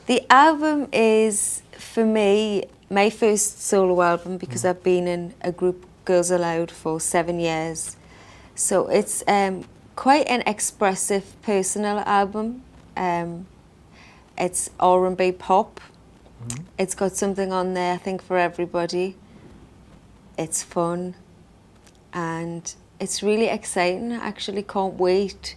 The album is, for me, my first solo album because I've been in a group, Girls Aloud, for 7 years. So it's quite an expressive, personal album. It's R&B pop. It's got something on there, I think, for everybody. It's fun, and it's really exciting. I actually can't wait.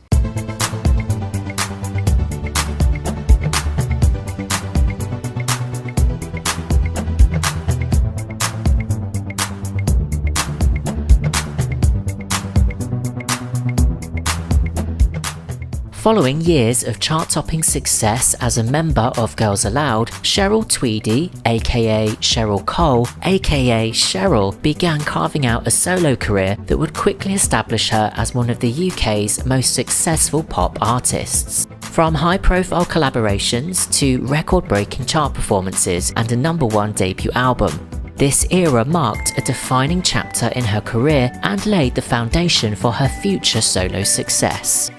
Following years of chart-topping success as a member of Girls Aloud, Cheryl Tweedy, aka Cheryl Cole, aka Cheryl, began carving out a solo career that would quickly establish her as one of the UK's most successful pop artists. From high-profile collaborations to record-breaking chart performances and a #1 debut album, this era marked a defining chapter in her career and laid the foundation for her future solo success.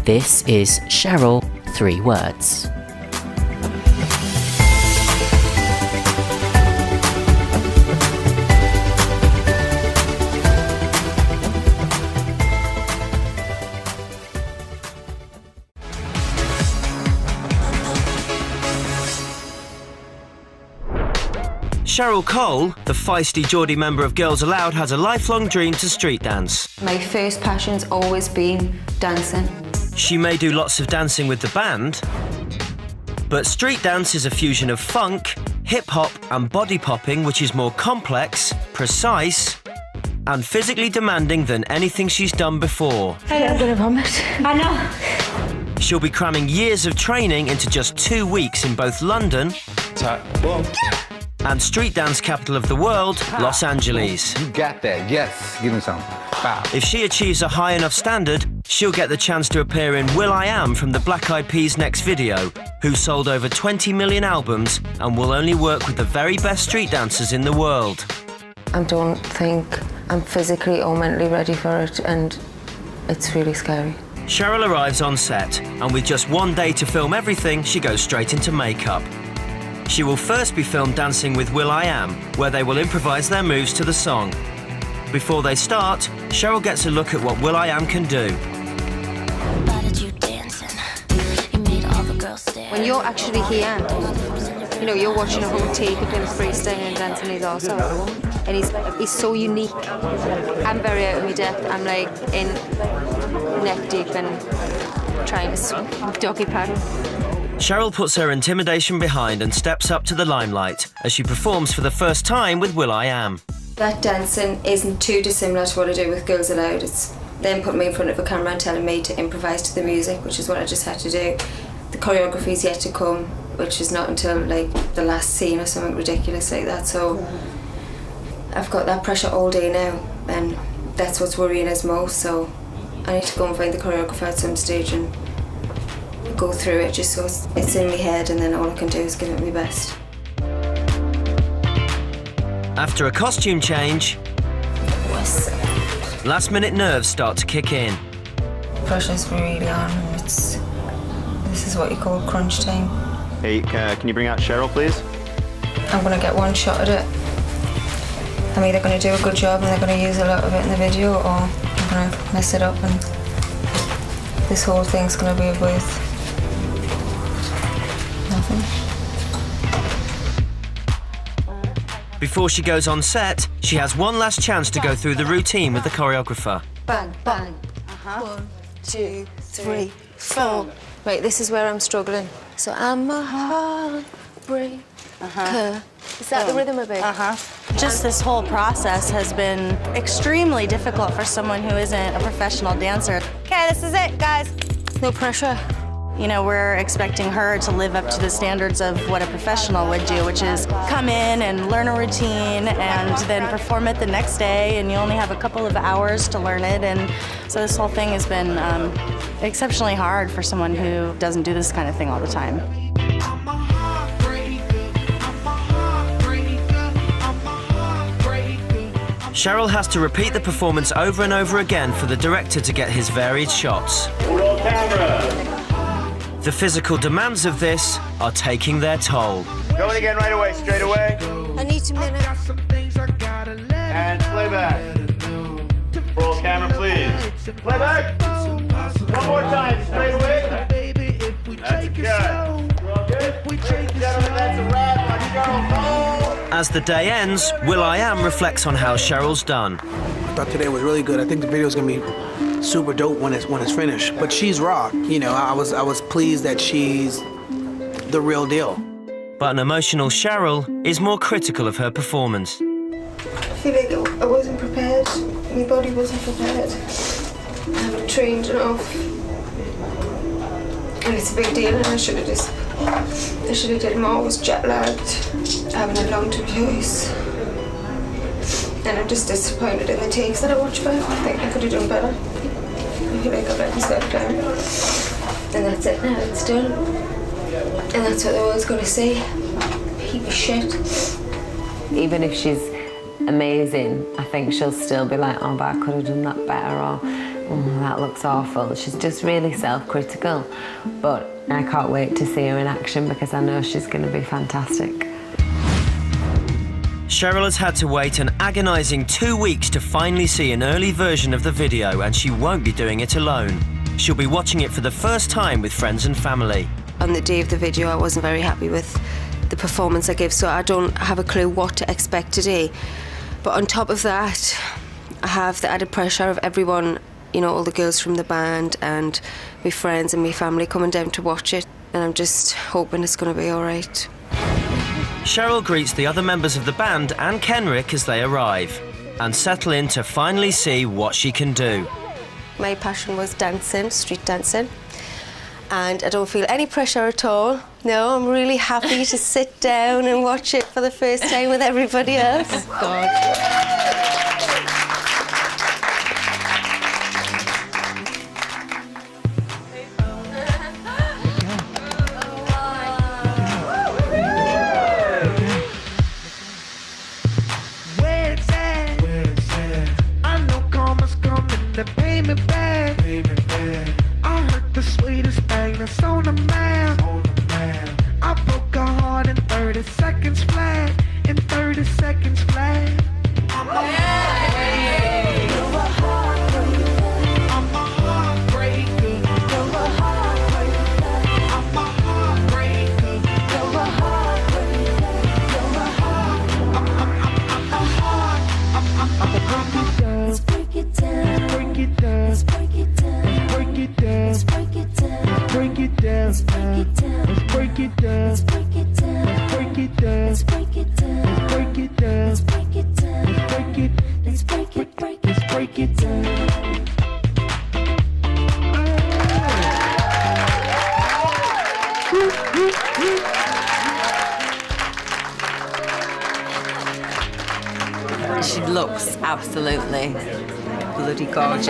This is Cheryl, 3 words. Cheryl Cole, the feisty Geordie member of Girls Aloud, has a lifelong dream to street dance. My first passion's always been dancing. She may do lots of dancing with the band, but street dance is a fusion of funk, hip-hop and body popping, which is more complex, precise and physically demanding than anything she's done before. I'm gonna vomit. I know. She'll be cramming years of training into just 2 weeks in both London and street dance capital of the world, Los Angeles. You got that, yes. Give me some. Wow. If she achieves a high enough standard, she'll get the chance to appear in Will.I.Am from the Black Eyed Peas' next video, who sold over 20 million albums and will only work with the very best street dancers in the world. I don't think I'm physically or mentally ready for it, and it's really scary. Cheryl arrives on set, and with just 1 day to film everything, she goes straight into makeup. She will first be filmed dancing with Will.I.Am, where they will improvise their moves to the song. Before they start, Cheryl gets a look at what Will.I.Am can do. When you're actually here, you know, you're watching a whole tape of him freestyling and dancing his arse off, and he's so unique. I'm very out of my depth. I'm like in neck deep and trying to doggy paddle. Cheryl puts her intimidation behind and steps up to the limelight as she performs for the first time with Will.I.Am. That dancing isn't too dissimilar to what I do with Girls Aloud. It's them putting me in front of a camera and telling me to improvise to the music, which is what I just had to do. The choreography is yet to come, which is not until like the last scene or something ridiculous like that. So I've got that pressure all day now, and that's what's worrying us most. So I need to go and find the choreographer at some stage and go through it just so it's in my head, and then all I can do is give it my best. After a costume change, last-minute nerves start to kick in. Pressure's really on, and this is what you call crunch time. Hey, can you bring out Cheryl, please? I'm going to get one shot at it. I'm either going to do a good job and they're going to use a lot of it in the video, or I'm going to mess it up and this whole thing's going to be worth nothing. Before she goes on set, she has one last chance to go through the routine with the choreographer. Bang, bang. 1, 2, 3, 4. Right, this is where I'm struggling. So I'm a heartbreaker. Is that the rhythm a bit? Just this whole process has been extremely difficult for someone who isn't a professional dancer. Okay, this is it, guys. No pressure. You know, we're expecting her to live up to the standards of what a professional would do, which is come in and learn a routine and then perform it the next day, and you only have a couple of hours to learn it. And so this whole thing has been exceptionally hard for someone who doesn't do this kind of thing all the time. Cheryl has to repeat the performance over and over again for the director to get his varied shots. Roll camera. The physical demands of this are taking their toll. Going again right away, straight away. I need a minute. And playback. Roll camera, please. Playback. One more time, straight away. That's good. That's a wrap on Cheryl Cole. As the day ends, Will.I.Am reflects on how Cheryl's done. I thought today was really good. I think the video's gonna be super dope when it's finished. But she's raw. You know, I was pleased that she's the real deal. But an emotional Cheryl is more critical of her performance. I feel like I wasn't prepared. My body wasn't prepared. I haven't trained enough. And it's a big deal, and I should have did more. I was jet lagged, having a long-term choice. And I'm just disappointed in the takes that I watched back. I think I could have done better. I feel like I've let myself down. And that's it now, it's done. And that's what the world's gonna see. A heap of shit. Even if she's amazing, I think she'll still be like, oh, but I could have done that better, or oh, that looks awful. She's just really self-critical. But I can't wait to see her in action because I know she's going to be fantastic. Cheryl has had to wait an agonising 2 weeks to finally see an early version of the video, and she won't be doing it alone. She'll be watching it for the first time with friends and family. On the day of the video, I wasn't very happy with the performance I gave, so I don't have a clue what to expect today. But on top of that, I have the added pressure of everyone, you know, all the girls from the band and my friends and my family coming down to watch it. And I'm just hoping it's going to be all right. Cheryl greets the other members of the band and Kenrick as they arrive and settle in to finally see what she can do. My passion was dancing, street dancing. And I don't feel any pressure at all. No, I'm really happy to sit down and watch it for the first time with everybody else. Oh, God. She looks absolutely bloody gorgeous.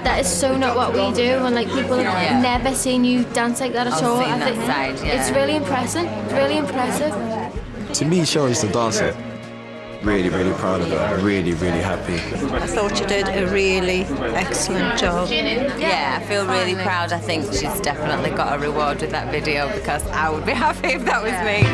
That is so not what we do, and like people have never seen you dance like that at all. I've seen that side, yeah. It's really impressive. Really impressive. To me, Cheryl is the dancer. Really, really proud of her. Really, really happy. I thought you did a really excellent job. Yeah, I feel really proud. I think she's definitely got a reward with that video because I would be happy if that was me.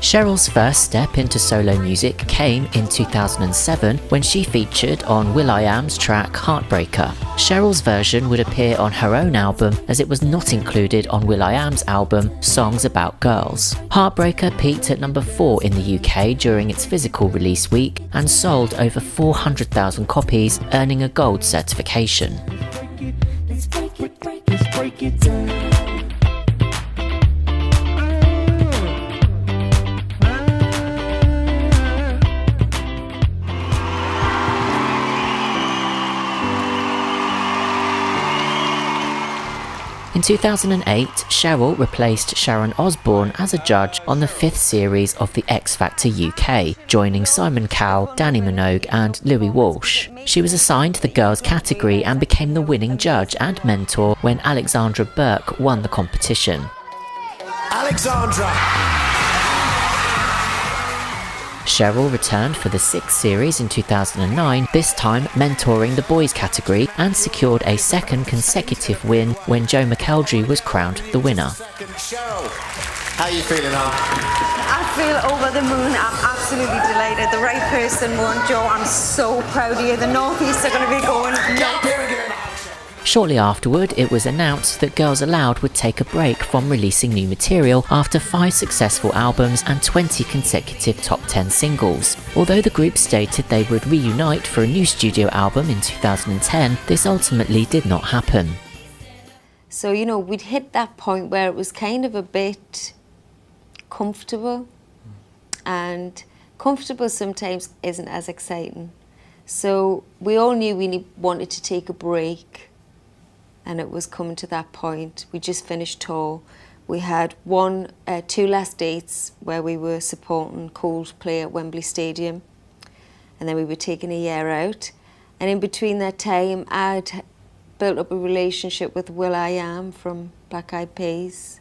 Cheryl's first step into solo music came in 2007 when she featured on Will.I.Am's track Heartbreaker. Cheryl's version would appear on her own album as it was not included on Will.I.Am's album Songs About Girls. Heartbreaker peaked at number 4 in the UK during its physical release week and sold over 400,000 copies, earning a gold certification. Let's break it down. In 2008, Cheryl replaced Sharon Osbourne as a judge on the 5th series of the X Factor UK, joining Simon Cowell, Danny Minogue and Louis Walsh. She was assigned the girls category and became the winning judge and mentor when Alexandra Burke won the competition. Alexandra. Cheryl returned for the 6th series in 2009, this time mentoring the boys category, and secured a 2nd consecutive win when Joe McElderry was crowned the winner. Cheryl, how are you feeling, hon? I feel over the moon. I'm absolutely delighted. The right person won. Joe, I'm so proud of you. The North East are going to be going nuts. Shortly afterward, it was announced that Girls Aloud would take a break from releasing new material after 5 successful albums and 20 consecutive top 10 singles. Although the group stated they would reunite for a new studio album in 2010, this ultimately did not happen. So, you know, we'd hit that point where it was kind of a bit comfortable, and comfortable sometimes isn't as exciting. So we all knew we wanted to take a break, and it was coming to that point. We just finished tour. We had 2 last dates where we were supporting Coldplay at Wembley Stadium, and then we were taking a year out. And in between that time, I'd built up a relationship with Will.I.Am from Black Eyed Peas,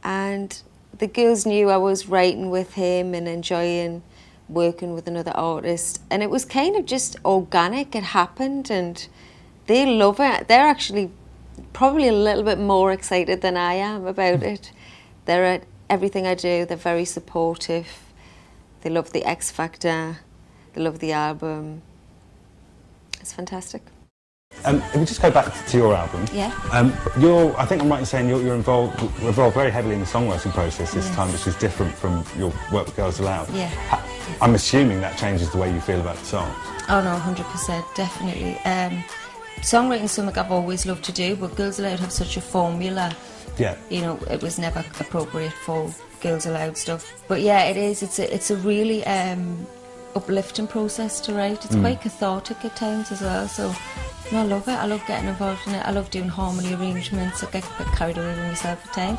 and the girls knew I was writing with him and enjoying working with another artist, and it was kind of just organic. It happened, and they love it. They're actually probably a little bit more excited than I am about it. They're at everything I do. They're very supportive. They love the X Factor. They love the album. It's fantastic. If we just go back to your album, yeah. I think I'm right in saying you're involved very heavily in the songwriting process this time, which is different from your work with Girls Aloud. Yeah. I'm assuming that changes the way you feel about the songs. Oh no, 100%, definitely. Songwriting is something I've always loved to do, but Girls Aloud have such a formula. Yeah. You know, it was never appropriate for Girls Aloud stuff. But yeah, it is. It's a really uplifting process to write. It's quite cathartic at times as well. So. No, I love it. I love getting involved in it. I love doing harmony arrangements. I get a bit carried away with myself at times.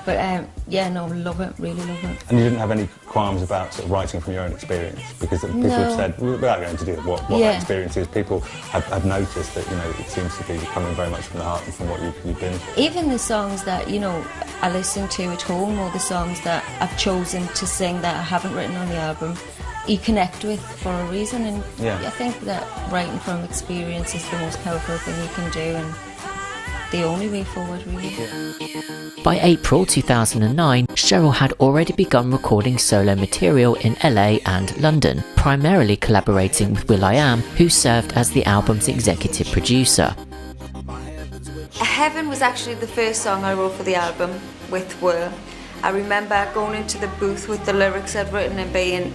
But yeah, no, love it. Really love it. And you didn't have any qualms about sort of writing from your own experience? Because people have said, without going to do what that experience is, people have noticed that, you know, it seems to be coming very much from the heart and from what you've been through. Even the songs that, you know, I listen to at home, or the songs that I've chosen to sing that I haven't written on the album, you connect with for a reason, and I think that writing from experience is the most powerful thing you can do, and the only way forward, really. By April 2009, Cheryl had already begun recording solo material in LA and London, primarily collaborating with Will.I.Am, who served as the album's executive producer. Heaven was actually the first song I wrote for the album with Will. I remember going into the booth with the lyrics I'd written and being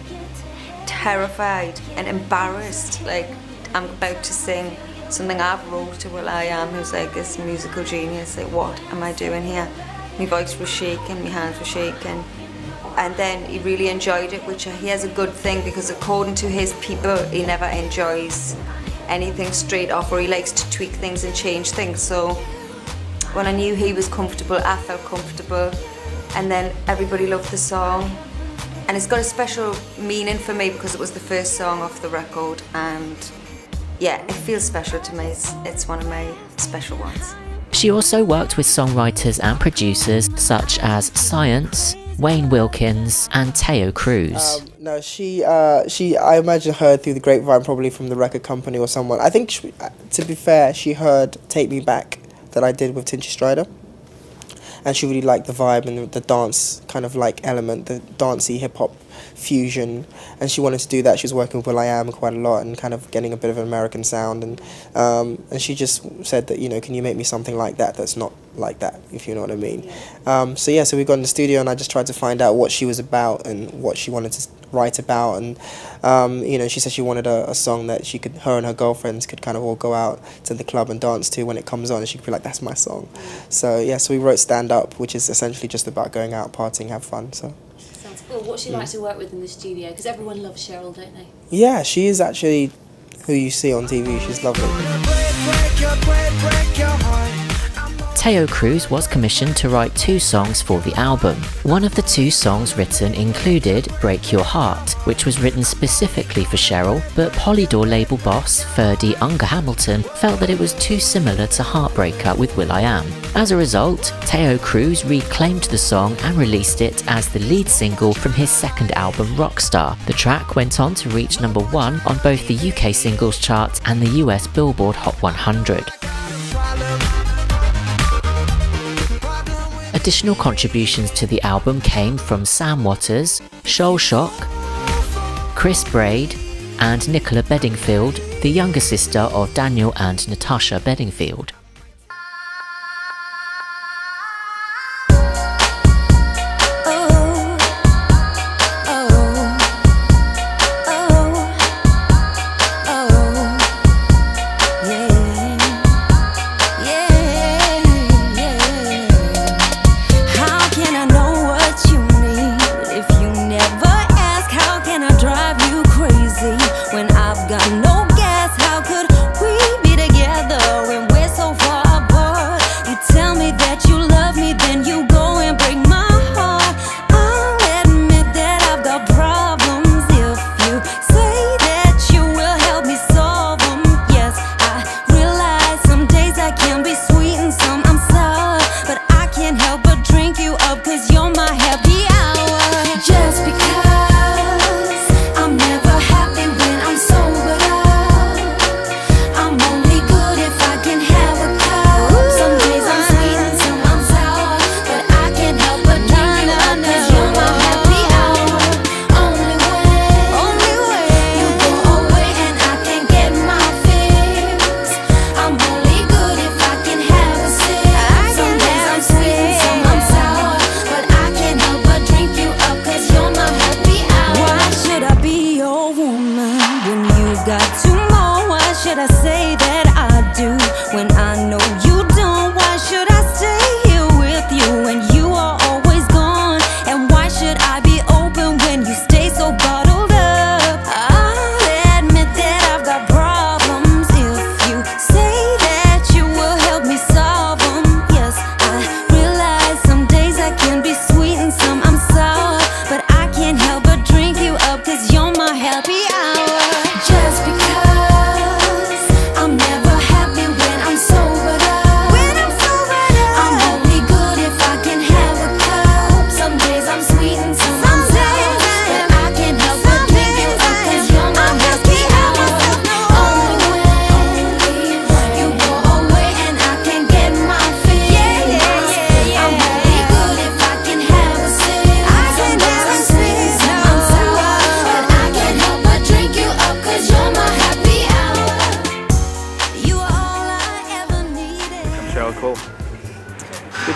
terrified and embarrassed, like I'm about to sing something I've wrote to Will.I.Am, who's like this musical genius. Like, what am I doing here? My voice was shaking, my hands were shaking, and then he really enjoyed it, which he has a good thing, because according to his people, he never enjoys anything straight off, or he likes to tweak things and change things. So when I knew he was comfortable, I felt comfortable, and then everybody loved the song. And it's got a special meaning for me because it was the first song off the record, and yeah, it feels special to me. It's one of my special ones. She also worked with songwriters and producers such as Science, Wayne Wilkins and Teo Cruz. No, I imagine her through the grapevine, probably from the record company or someone. I think, to be fair, she heard Take Me Back that I did with Tinchy Strider. And she really liked the vibe and the dance kind of like element, the dancey hip-hop fusion. And she wanted to do that. She was working with Will.I.Am quite a lot and kind of getting a bit of an American sound. And she just said that, you know, can you make me something like that that's not like that, if you know what I mean. So we got in the studio, and I just tried to find out what she was about and what she wanted to write about. And, you know, she said she wanted a song that her and her girlfriends could kind of all go out to the club and dance to when it comes on, and she could be like, that's my song. So we wrote Stand Up, which is essentially just about going out, partying, have fun. So sounds cool. What's she like to work with in the studio? Because everyone loves Cheryl, don't they? Yeah, she is actually who you see on TV. She's lovely. Teo Cruz was commissioned to write 2 songs for the album. One of the 2 songs written included Break Your Heart, which was written specifically for Cheryl, but Polydor label boss Ferdy Unger Hamilton felt that it was too similar to Heartbreaker with Will.I.Am. As a result, Teo Cruz reclaimed the song and released it as the lead single from his second album Rockstar. The track went on to reach number 1 on both the UK singles chart and the US Billboard Hot 100. Additional contributions to the album came from Sam Waters, Shoal Shock, Chris Braid, and Nicola Bedingfield, the younger sister of Daniel and Natasha Bedingfield.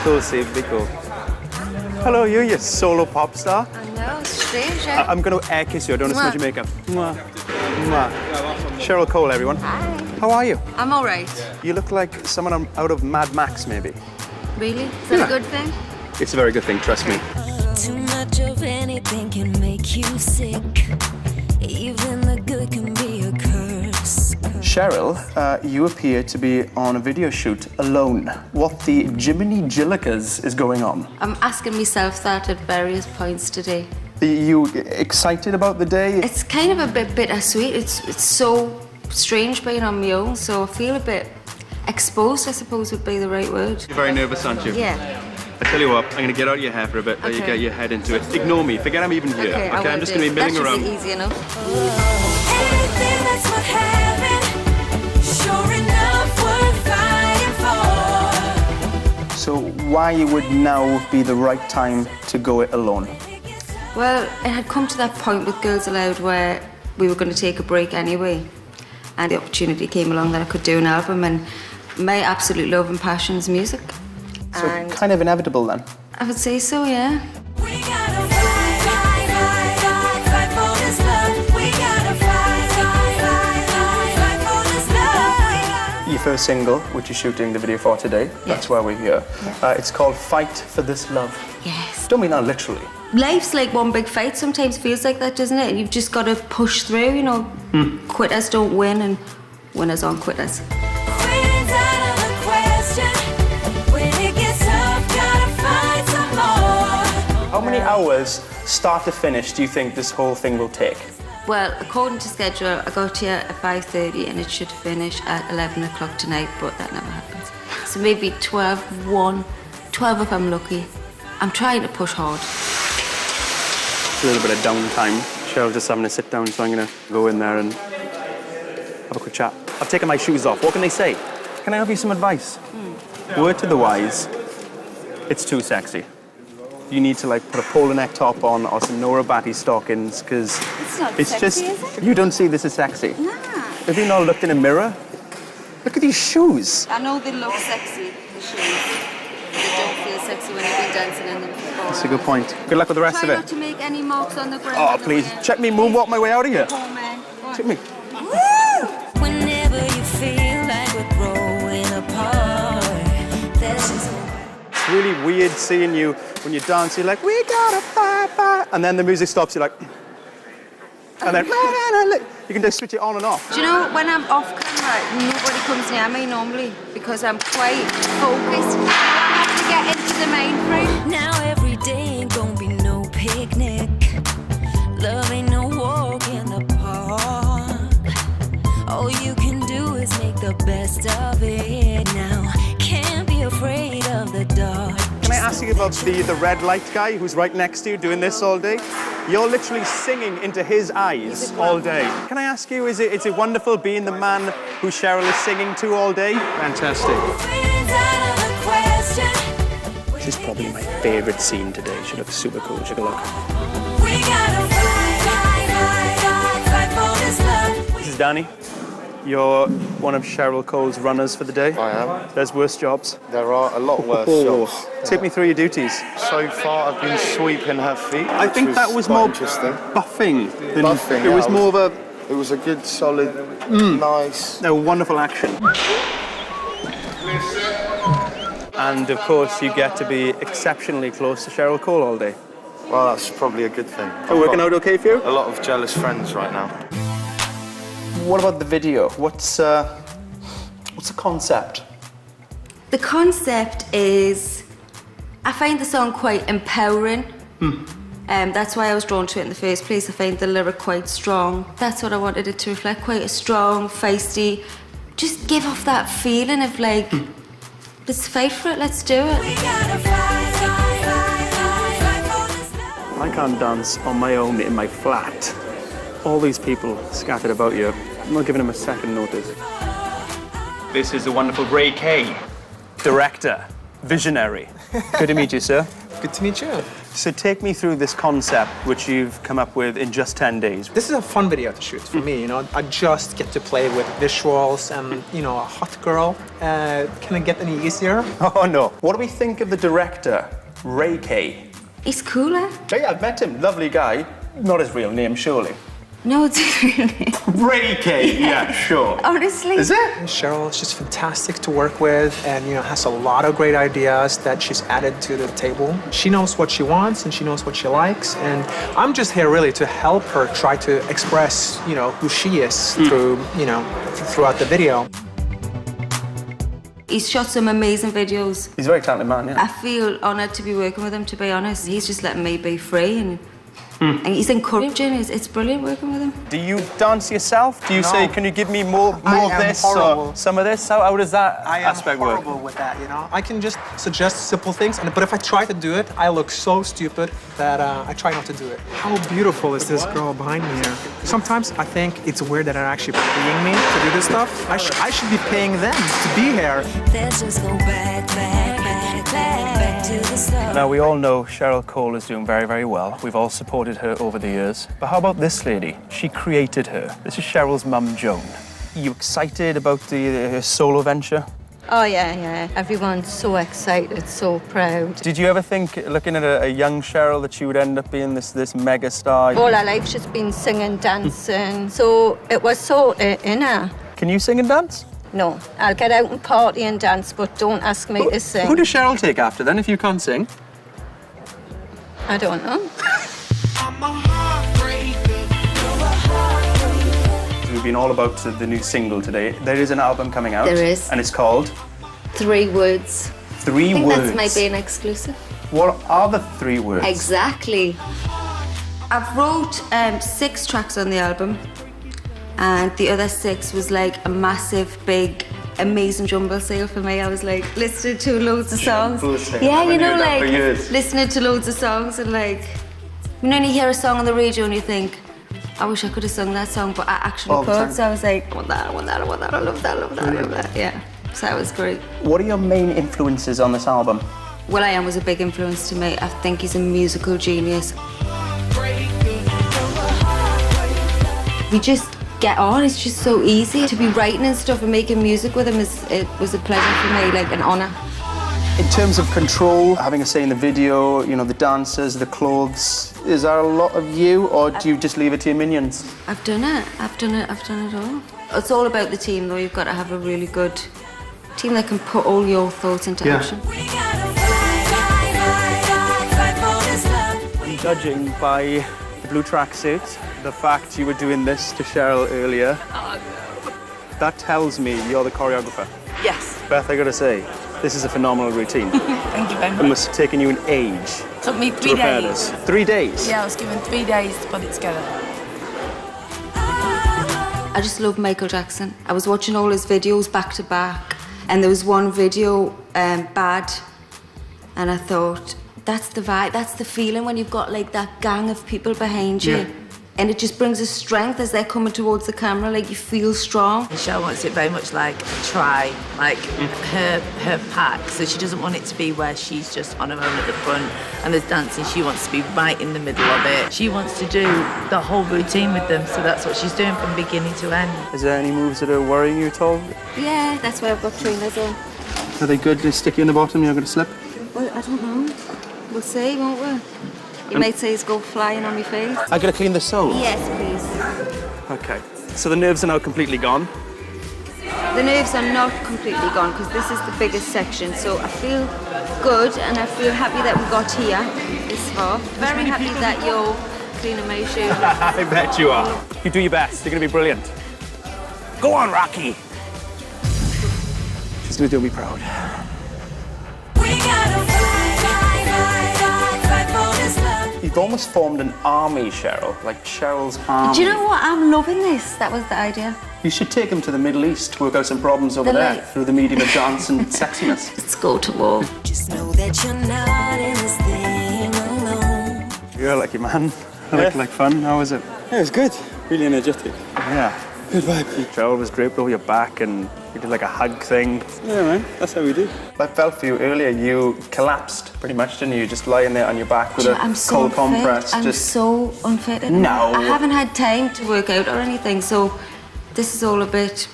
cool, Steve. Be cool. Hello, you solo pop star. I know, strange, eh? I'm going to air kiss you. I don't want to smudge your makeup. Mwah. Mwah. Cheryl Cole, everyone. Hi. How are you? I'm all right. You look like someone out of Mad Max, maybe. Really? Is that a good thing? It's a very good thing, trust me. Too much of anything can make you sick. Even the good can be a curse. Cheryl, you appear to be on a video shoot alone. What the Jiminy Jillikers is going on? I'm asking myself that at various points today. Are you excited about the day? It's kind of a bit bittersweet. It's so strange being on my own, so I feel a bit exposed, I suppose would be the right word. You're very nervous, aren't you? Yeah. I tell you what, I'm going to get out of your hair for a bit, but you get your head into it. Ignore me, forget I'm even here. Okay, I'm just going to be milling around. That should be easy enough. Anything that's worth having, sure enough worth fighting for. So why would now be the right time to go it alone? Well, it had come to that point with Girls Aloud where we were going to take a break anyway. And the opportunity came along that I could do an album, and my absolute love and passion is music. So And kind of inevitable then? I would say so, yeah. We gotta fight for this love. We gotta fight for this love. Your first single, which you're shooting the video for today, that's why we're here. It's called Fight for This Love. Yes. Don't mean that literally. Life's like one big fight. Sometimes feels like that, doesn't it? You've just got to push through, you know. Quitters don't win and winners aren't quitters. Quitting's out of the question. When How many hours, start to finish, do you think this whole thing will take? Well, according to schedule, I got here at 5:30 and it should finish at 11 o'clock tonight, but that never happens. So maybe 12 if I'm lucky. I'm trying to push hard. A little bit of downtime. Cheryl's just having a sit down, so I'm gonna go in there and have a quick chat. I've taken my shoes off. What can they say? Can I have you some advice? Word to the wise, it's too sexy. You need to like put a polo neck top on or some Nora Batty stockings, because it's sexy, just, is it? you don't see this as sexy. Nah. Have you not looked in a mirror? Look at these shoes. I know they look sexy, the shoes. They don't feel sexy when you've been dancing in them before. That's a good point. Good luck with the rest Try of it. not to make any marks on the ground. Oh, please, check me moonwalk my way out of here. Oh, man. Check me. Whenever you feel like we're growing apart, there's just It's really weird seeing you when you dance, you're like, we gotta fight. And then the music stops, you're like, and then, you can just switch it on and off. Do you know, when I'm off camera, nobody comes near me normally because I'm quite focused. I have to get into the main frame. now every day ain't gonna be no picnic. Love ain't no walk in the park. All you can do is make the best of it now. Can't be afraid of the dark. Can I ask you about the red light guy who's right next to you doing this all day? You're literally singing into his eyes all day. Can I ask you, is it wonderful being the man who Cheryl is singing to all day? Fantastic. This is probably my favourite scene today. She looks super cool. She look. This is Danny. You're one of Cheryl Cole's runners for the day. I am. There's worse jobs. There are a lot worse jobs. Take me through your duties. So far, I've been sweeping her feet. I think that was quite more interesting. buffing. Than, Buffing. It yeah, was more of a... It was a good, solid, nice... No, wonderful action. And of course, you get to be exceptionally close to Cheryl Cole all day. Well, that's probably a good thing. Are working out okay for you? A lot of jealous friends right now. What about the video? What's the concept? The concept is, I find the song quite empowering. That's why I was drawn to it in the first place. I find the lyric quite strong. That's what I wanted it to reflect, quite a strong, feisty, just give off that feeling of like, let's fight for it, let's do it. I can't dance on my own in my flat. All these people scattered about you. I'm not giving them a second notice. This is the wonderful Ray Kay, director, visionary. Good to meet you, sir. Good to meet you. So take me through this concept which you've come up with in just 10 days. This is a fun video to shoot for me, you know. I just get to play with visuals and, you know, a hot girl. Can it get any easier? Oh, no. What do we think of the director, Ray Kay? He's cooler. Yeah, I've met him. Lovely guy. Not his real name, surely. No, it's really. Ray Kay, yeah, sure. Honestly. Is it? Cheryl is just fantastic to work with and, you know, has a lot of great ideas that she's added to the table. She knows what she wants and she knows what she likes, and I'm just here really to help her try to express, you know, who she is through, you know, throughout the video. He's shot some amazing videos. He's a very talented man, yeah. I feel honoured to be working with him, to be honest. He's just letting me be free and he's encouraging. It's brilliant working with him. Do you dance yourself? Do you say, can you give me more of this horrible. or some of this? How does that aspect work? I am horrible with that, you know. I can just suggest simple things, but if I try to do it, I look so stupid that I try not to do it. How beautiful is this girl behind me here? Sometimes I think it's weird that they're actually paying me to do this stuff. I should be paying them to be here. Let's just go back to the start. Now, we all know Cheryl Cole is doing very, very well. We've all supported her over the years. But how about this lady? She created her. This is Cheryl's mum, Joan. Are you excited about her solo venture? Oh, yeah. Everyone's so excited, so proud. Did you ever think, looking at a young Cheryl, that she would end up being this mega star? All her life she's been singing, dancing, so it was so in her. Can you sing and dance? No, I'll get out and party and dance, but don't ask me to sing. Who does Cheryl take after then, if you can't sing? I don't know. We've been all about the new single today. There is an album coming out. There is. And it's called? 3 words. 3 I think words. that's my being exclusive. What are the 3 words? Exactly. I've wrote 6 tracks on the album, and the other 6 was like a massive, big, amazing jumble sale for me. I was like listening to loads of songs. Yeah, you know, like listening to loads of songs and like, you know, when you hear a song on the radio and you think, I wish I could have sung that song, but I actually could. So I was like, I want that, I want that, I want that, I love that, I love that, I love that. Yeah, so that was great. What are your main influences on this album? Will.I.Am was a big influence to me. I think he's a musical genius. We just get on. It's just so easy to be writing and stuff and making music with him. It was a pleasure for me, like an honour. In terms of control, having a say in the video, you know, the dancers, the clothes, is there a lot of you, or do you just leave it to your minions? I've done it all. It's all about the team, though. You've got to have a really good team that can put all your thoughts into action. I'm judging by the blue tracksuit, the fact you were doing this to Cheryl earlier. That tells me you're the choreographer. Yes. Beth, I gotta say, this is a phenomenal routine. Thank you very much. It must have taken you an age. Took me 3 days. 3 days? Yeah, I was given 3 days to put it together. I just love Michael Jackson. I was watching all his videos back to back, and there was one video, Bad, and I thought, that's the vibe, that's the feeling when you've got like that gang of people behind you. Yeah. And it just brings a strength as they're coming towards the camera, like you feel strong. Michelle wants it very much like a try, like her pack. So she doesn't want it to be where she's just on her own at the front and there's dancing. She wants to be right in the middle of it. She wants to do the whole routine with them, so that's what she's doing from beginning to end. Is there any moves that are worrying you at all? Yeah, that's why I've got trainers on. Are they good? They stick you in the bottom, you're not going to slip? Well, I don't know. We'll see, won't we? You might say it's go flying on my face. I gotta clean the sole? Yes, please. Okay. So the nerves are now completely gone? The nerves are not completely gone because this is the biggest section. So I feel good and I feel happy that we got here this far. Very happy that you're cleaning my shoes. I bet you are. You do your best. You're gonna be brilliant. Go on, Rocky. She's gonna do me proud. You've almost formed an army, Cheryl, like Cheryl's army. Do you know what? I'm loving this. That was the idea. You should take them to the Middle East, work out some problems over there through the medium of dance and sexiness. Let's go to war. Just know that you're not in this thing alone. You're a lucky man. Like fun. How was it? Yeah, it was good. Really energetic. Yeah. Good vibe. Cheryl was draped over your back and you did like a hug thing. Yeah, man. That's how we do. I felt for you earlier. You collapsed pretty much, didn't you? Just lying there on your back with a cold compress. I'm so unfit. No. I haven't had time to work out or anything, so this is all a bit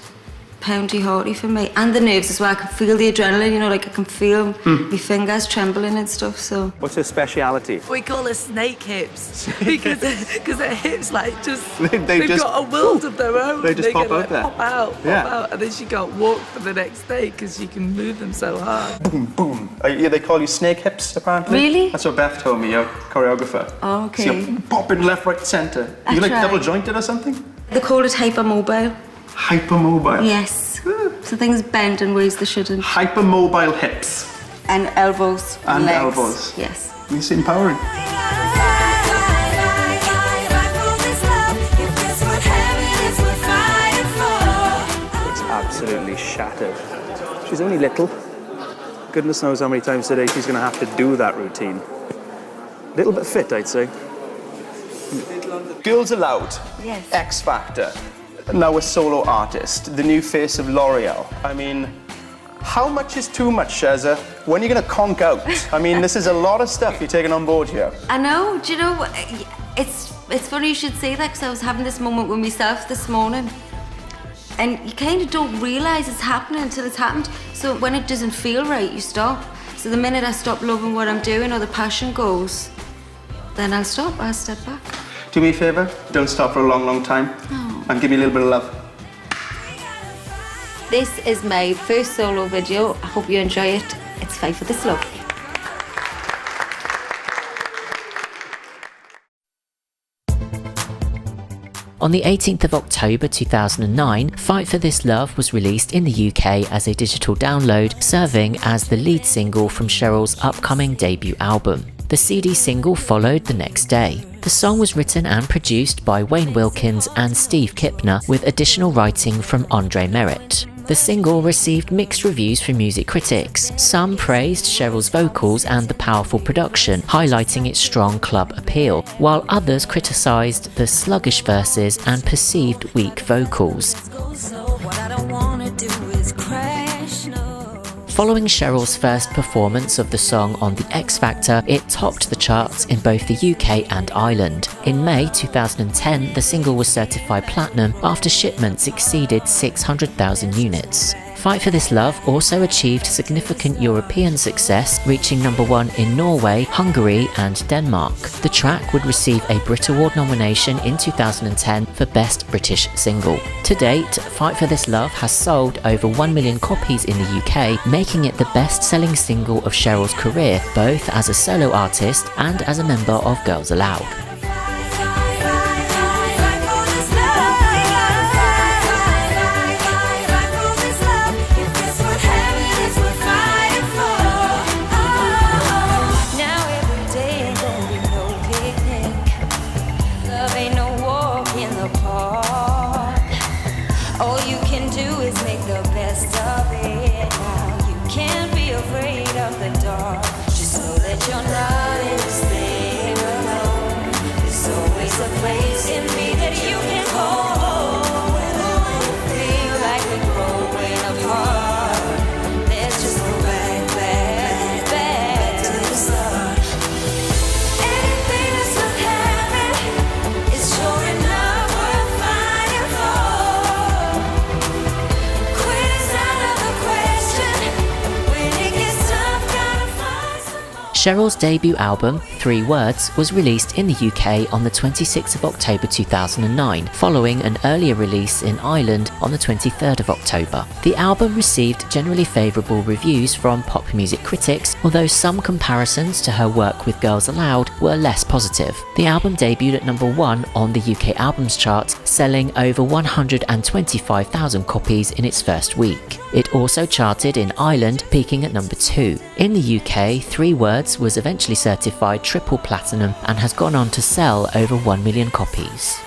poundy-hearty for me. And the nerves as well. I can feel the adrenaline, you know, like I can feel my fingers trembling and stuff, so. What's her speciality? We call her snake hips because her hips like just, they've just got a world of their own. They just pop can, out there. Pop out, and then she can't walk for the next day because she can move them so hard. Boom, boom. Yeah, they call you snake hips, apparently. Really? That's what Beth told me, your choreographer. Oh, okay. So you're popping left, right, centre. You like double jointed or something? They call it hypermobile. Hypermobile? Yes. So things bend in ways they shouldn't. Hypermobile hips. And elbows. And legs. elbows. Yes. It's empowering. It's absolutely shattered. She's only little. Goodness knows how many times today she's going to have to do that routine. A little bit fit, I'd say. Girls Aloud. Yes. X Factor. Now a solo artist, the new face of L'Oreal. I mean, how much is too much, Sheza? When are you going to conk out? I mean, this is a lot of stuff you're taking on board here. I know. Do you know what? It's funny you should say that because I was having this moment with myself this morning. And you kind of don't realise it's happening until it's happened. So when it doesn't feel right, you stop. So the minute I stop loving what I'm doing or the passion goes, then I'll stop. I'll step back. Do me a favour, don't stop for a long, long time. Oh. And give me a little bit of love. This is my first solo video. I hope you enjoy it. It's Fight for This Love. On the 18th of October 2009, Fight for This Love was released in the UK as a digital download, serving as the lead single from Cheryl's upcoming debut album. The CD single followed the next day. The song was written and produced by Wayne Wilkins and Steve Kipner, with additional writing from Andre Merritt. The single received mixed reviews from music critics. Some praised Cheryl's vocals and the powerful production, highlighting its strong club appeal, while others criticised the sluggish verses and perceived weak vocals. Following Cheryl's first performance of the song on The X Factor, it topped the charts in both the UK and Ireland. In May 2010, the single was certified platinum after shipments exceeded 600,000 units. Fight for This Love also achieved significant European success, reaching #1 in Norway, Hungary and Denmark. The track would receive a Brit Award nomination in 2010 for Best British Single. To date, Fight for This Love has sold over 1 million copies in the UK, making it the best-selling single of Cheryl's career, both as a solo artist and as a member of Girls Aloud. Cheryl's debut album, 3 Words, was released in the UK on the 26th of October 2009, following an earlier release in Ireland on the 23rd of October. The album received generally favourable reviews from pop music critics, although some comparisons to her work with Girls Aloud were less positive. The album debuted at #1 on the UK Albums Chart, selling over 125,000 copies in its first week. It also charted in Ireland, peaking at #2. In the UK, 3 Words was eventually certified triple platinum and has gone on to sell over 1 million copies.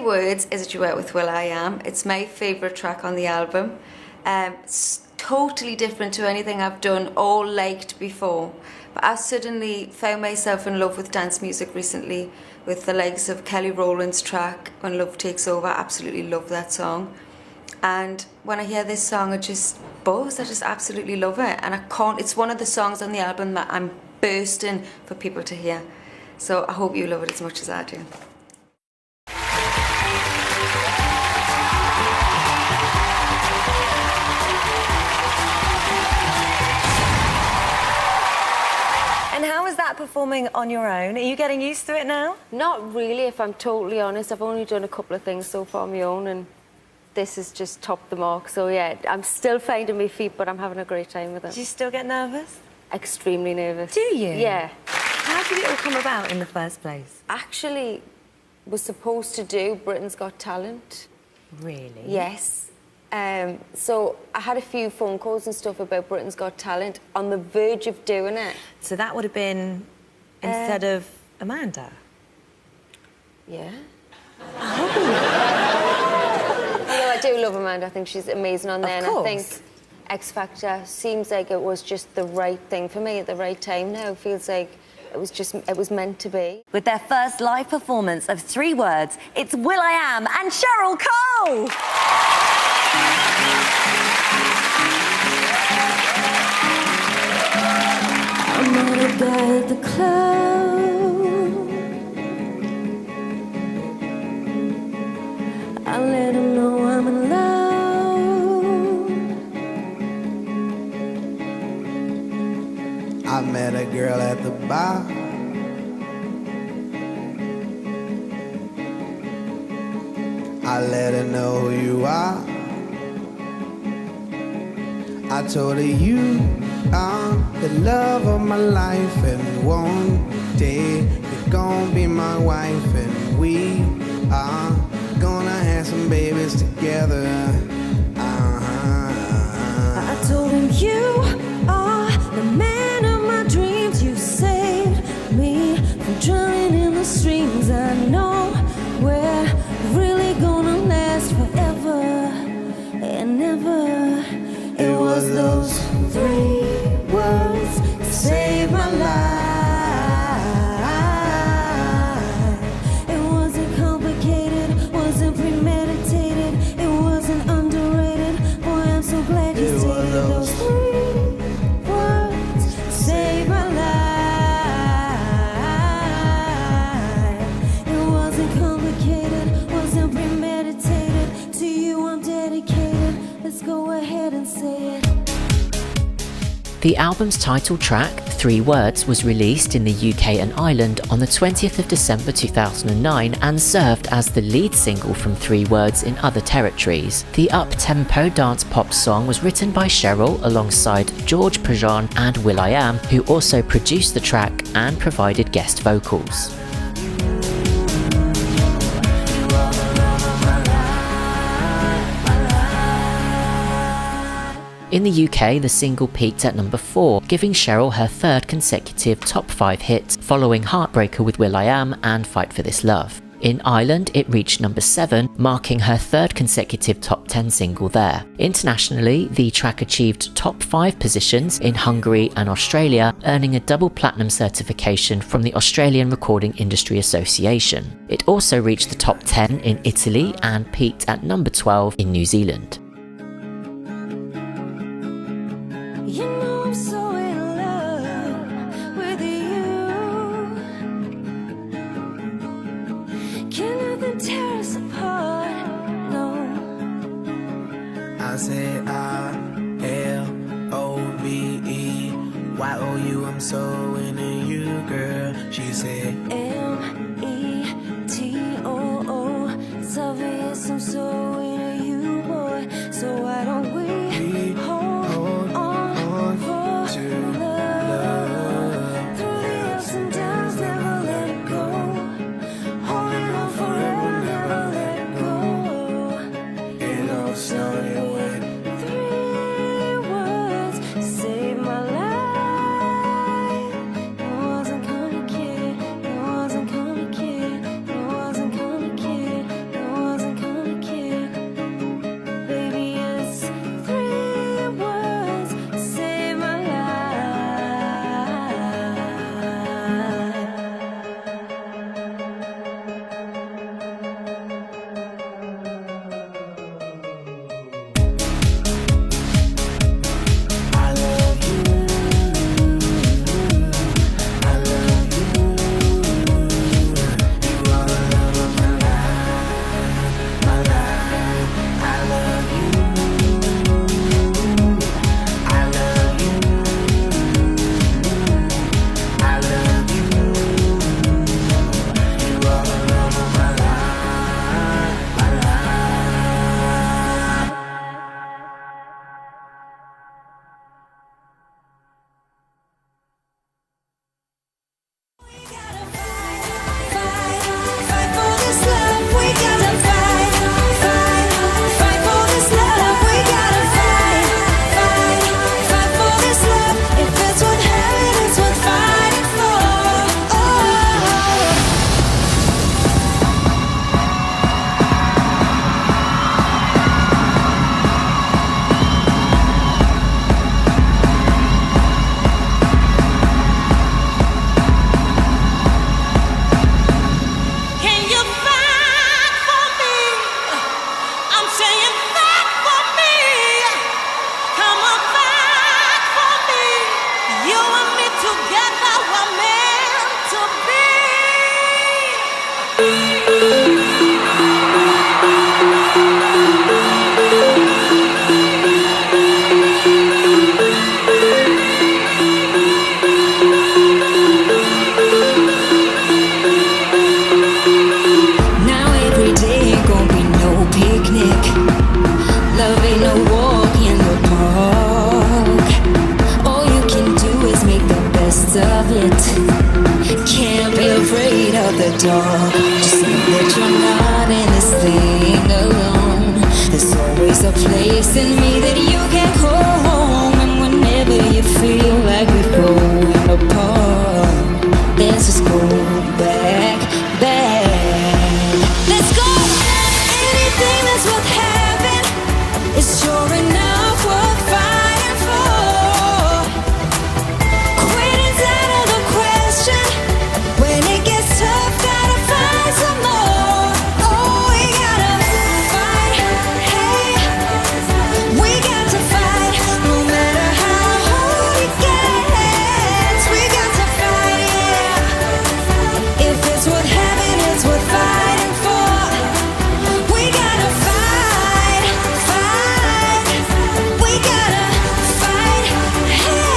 Words is a duet with Will.I.Am. It's my favourite track on the album. It's totally different to anything I've done or liked before. But I've suddenly found myself in love with dance music recently, with the likes of Kelly Rowland's track, When Love Takes Over. I absolutely love that song. And when I hear this song, I just buzz. I just absolutely love it. And it's one of the songs on the album that I'm bursting for people to hear. So I hope you love it as much as I do. Performing on your own, are you getting used to it now? Not really, if I'm totally honest. I've only done a couple of things so far on my own, and this has just topped the mark. So yeah, I'm still finding my feet, but I'm having a great time with it. Do you still get nervous? Extremely nervous. Do you? Yeah. How did it all come about in the first place? Actually, was supposed to do Britain's Got Talent. Really? Yes. So I had a few phone calls and stuff about Britain's Got Talent, on the verge of doing it. So that would have been instead of Amanda? Yeah. Oh. do love Amanda. I think she's amazing on there. Of And I course. think X Factor seems like it was just the right thing for me at the right time now. It feels like it was meant to be. With their first live performance of 3 words, it's Will.I.Am and Cheryl Cole! I met a guy at the club. I let him know I'm in love. I met a girl at the bar. I let her know who you are. I told her you are the love of my life, and one day you're gonna be my wife, and we are gonna have some babies together. I told him you are the man of my dreams. You saved me from drowning in the streams. I know we're really gonna last forever and ever. It was those 3 words that saved my life. It wasn't complicated, wasn't premeditated, it wasn't underrated. Boy, I'm so glad you stated those 3 words that saved my life. It wasn't complicated, wasn't premeditated. To you I'm dedicated. Let's go ahead and say it. The album's title track, 3 Words, was released in the UK and Ireland on the 20th of December 2009 and served as the lead single from 3 Words in other territories. The up-tempo dance pop song was written by Cheryl alongside George Prejean and Will.I.Am, who also produced the track and provided guest vocals. In the UK, the single peaked at number 4, giving Cheryl her 3rd consecutive top 5 hit, following Heartbreaker with Will.I.Am and Fight for This Love. In Ireland, it reached number 7, marking her 3rd consecutive top 10 single there. Internationally, the track achieved top 5 positions in Hungary and Australia, earning a double platinum certification from the Australian Recording Industry Association. It also reached the top 10 in Italy and peaked at number 12 in New Zealand. You know I'm so in love with you. Can nothing tear us apart? No. I said I-L-O-V-E-Y-O-U, I'm so into you, girl. She said M-E-T-O-O. It's obvious I'm so into you, boy. So why don't we hold on for love? Through the ups and downs, never let it go. Holding on forever, never let it go. it all started when 3 words saved my life. It wasn't complicated, it wasn't complicated, it wasn't complicated, it wasn't complicated. Baby, it's 3 words saved my life. There's a place in me that you can call home, and whenever you feel like we're growing apart, let's just go back, back. Let's go. Anything that's worth having is sure enough worth fighting for. Quitting's out of the question. When it gets tough, gotta find some more. Oh, we gotta fight, hey. We got to fight, no matter how hard it gets. We got to fight, yeah. If it's worth having, it's worth fighting for. We gotta fight, fight. We gotta fight, hey.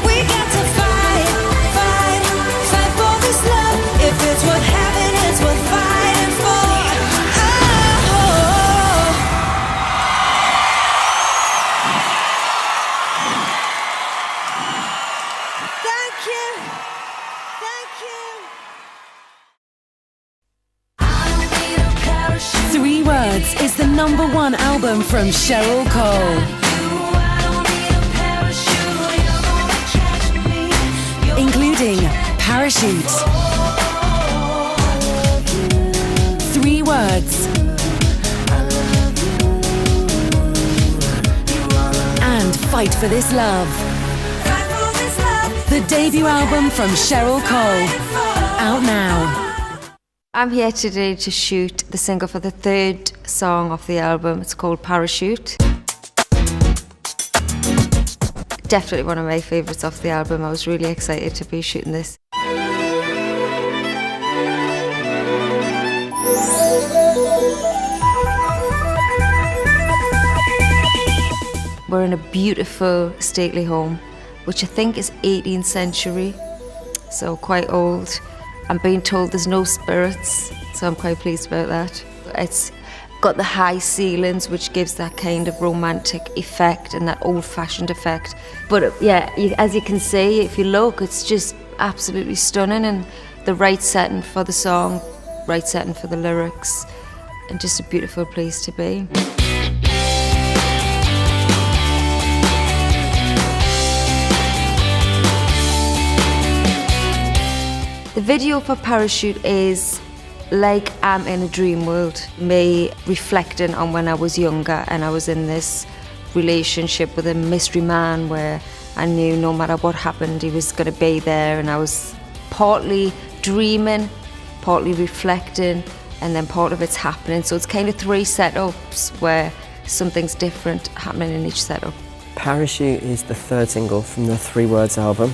We got to fight, fight, fight for this love. If it's worth having, it's worth fighting for. Oh. Thank you. Thank you. 3 Words is the #1 album from Cheryl Cole. Including Parachute, 3 Words, and Fight for This Love. The debut album from Cheryl Cole, out now. I'm here today to shoot the single for the 3rd song of the album. It's called Parachute. Definitely one of my favourites off the album. I was really excited to be shooting this. We're in a beautiful stately home, which I think is 18th century, so quite old. I'm being told there's no spirits, so I'm quite pleased about that. It's got the high ceilings, which gives that kind of romantic effect and that old-fashioned effect. But yeah, as you can see, if you look, it's just absolutely stunning, and the right setting for the song, right setting for the lyrics, and just a beautiful place to be. The video for Parachute is like I'm in a dream world. Me reflecting on when I was younger and I was in this relationship with a mystery man where I knew no matter what happened he was going to be there, and I was partly dreaming, partly reflecting, and then part of it's happening. So it's kind of 3 setups where something's different happening in each setup. Parachute is the 3rd single from the 3 Words album.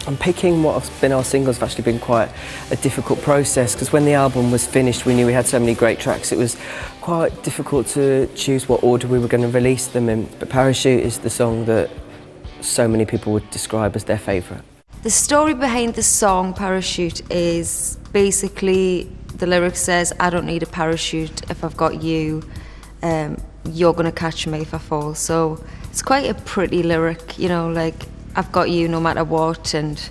And picking what have been our singles has actually been quite a difficult process, because when the album was finished we knew we had so many great tracks. It was quite difficult to choose what order we were going to release them in. But Parachute is the song that so many people would describe as their favourite. The story behind the song Parachute is basically the lyric says, I don't need a parachute if I've got you, you're going to catch me if I fall. So it's quite a pretty lyric, you know, like I've got you no matter what, and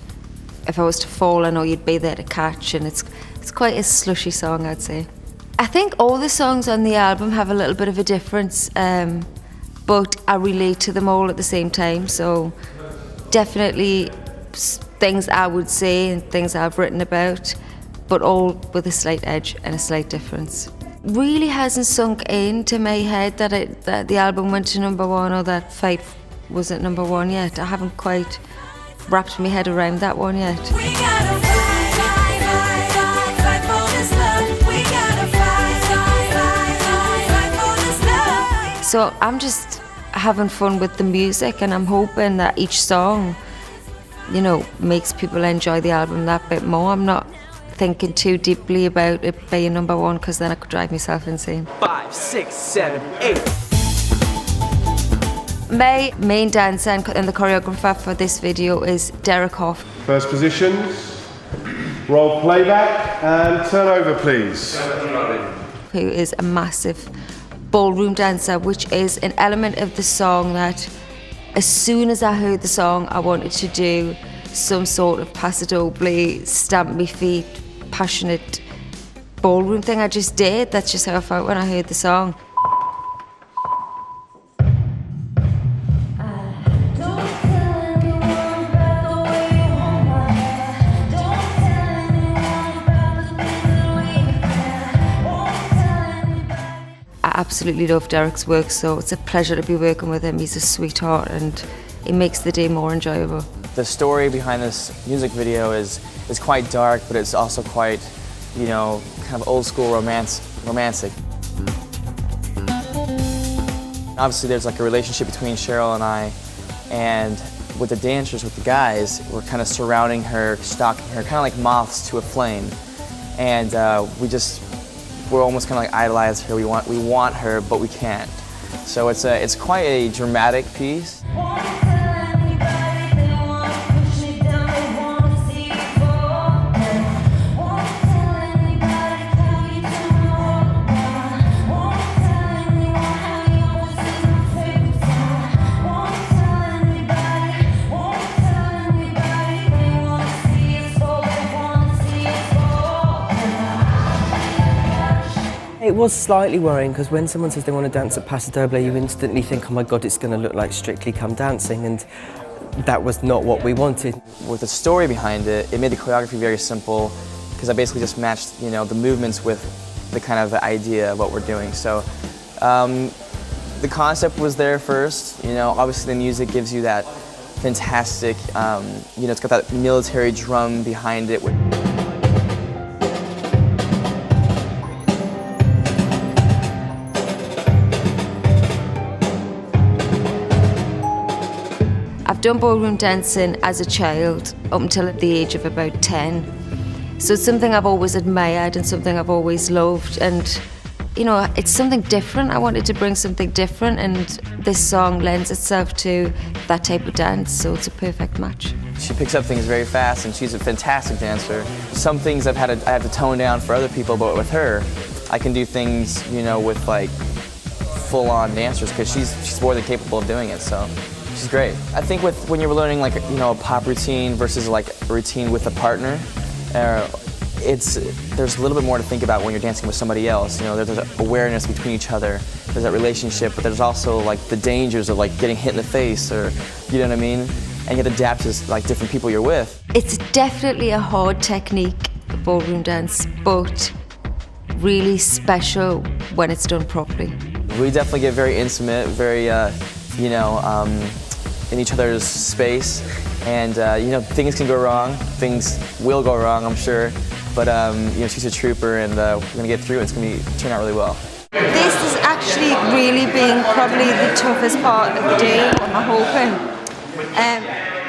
if I was to fall I know you'd be there to catch, and it's quite a slushy song, I'd say. I think all the songs on the album have a little bit of a difference, but I relate to them all at the same time, so definitely things I would say and things I've written about, but all with a slight edge and a slight difference. Really hasn't sunk into my head that the album went to #1 or that Fight was at #1 yet. I haven't quite wrapped my head around that one yet. So I'm just having fun with the music, and I'm hoping that each song, you know, makes people enjoy the album that bit more. I'm not thinking too deeply about it being #1, because then I could drive myself insane. 5, 6, 7, 8. My main dancer and the choreographer for this video is Derek Hoff. First positions, roll playback, and turn over, please. Who is a massive ballroom dancer, which is an element of the song that as soon as I heard the song, I wanted to do some sort of paso doble, stamp my feet, passionate ballroom thing I just did. That's just how I felt when I heard the song. I absolutely love Derek's work, so it's a pleasure to be working with him. He's a sweetheart and it makes the day more enjoyable. The story behind this music video is quite dark, but it's also quite, you know, kind of old school romantic. Obviously there's like a relationship between Cheryl and I, and with the dancers, with the guys, we're kind of surrounding her, stalking her, kind of like moths to a flame. And we're almost kind of like idolize her. We want her, but we can't. So it's quite a dramatic piece. It was slightly worrying because when someone says they want to dance at Paso Doble, you instantly think, oh my God, it's going to look like Strictly Come Dancing, and that was not what we wanted. With the story behind it, it made the choreography very simple because I basically just matched, you know, the movements with the kind of the idea of what we're doing. So the concept was there first. You know, obviously the music gives you that fantastic, you know, it's got that military drum behind it. I've done ballroom dancing as a child up until the age of about 10. So it's something I've always admired and something I've always loved, and you know, it's something different. I wanted to bring something different, and this song lends itself to that type of dance, so it's a perfect match. She picks up things very fast and she's a fantastic dancer. Some things I have to tone down for other people, but with her, I can do things, you know, with like full-on dancers because she's more than capable of doing it, so. She's great. I think when you're learning like, you know, a pop routine versus like a routine with a partner, there's a little bit more to think about when you're dancing with somebody else. You know, there's an awareness between each other, there's that relationship, but there's also like the dangers of like getting hit in the face, or, you know what I mean? And you have to adapt to like different people you're with. It's definitely a hard technique, the ballroom dance, but really special when it's done properly. We definitely get very intimate, very, you know, in each other's space, and you know, things can go wrong, things will go wrong, I'm sure, but you know, she's a trooper, and we're gonna get through it. It's gonna turn out really well. This has actually really been probably the toughest part of the day, I'm hoping.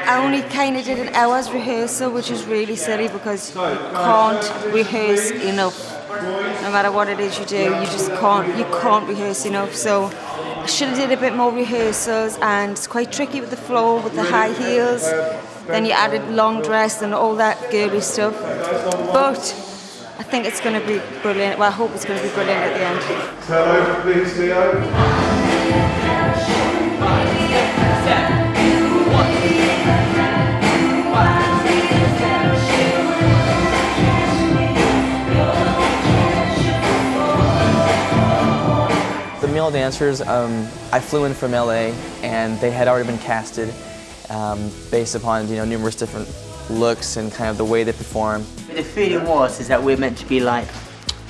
I only kind of did an hour's rehearsal, which is really silly because you can't rehearse enough. No matter what it is you do, you just can't rehearse enough. So I should have did a bit more rehearsals, and it's quite tricky with the floor, with the high heels. Then you added long dress and all that girly stuff. But I think it's going to be brilliant. Well, I hope it's going to be brilliant at the end. Turn over, please, Leo. The male dancers, I flew in from LA, and they had already been casted based upon, you know, numerous different looks and kind of the way they perform. The feeling is that we're meant to be like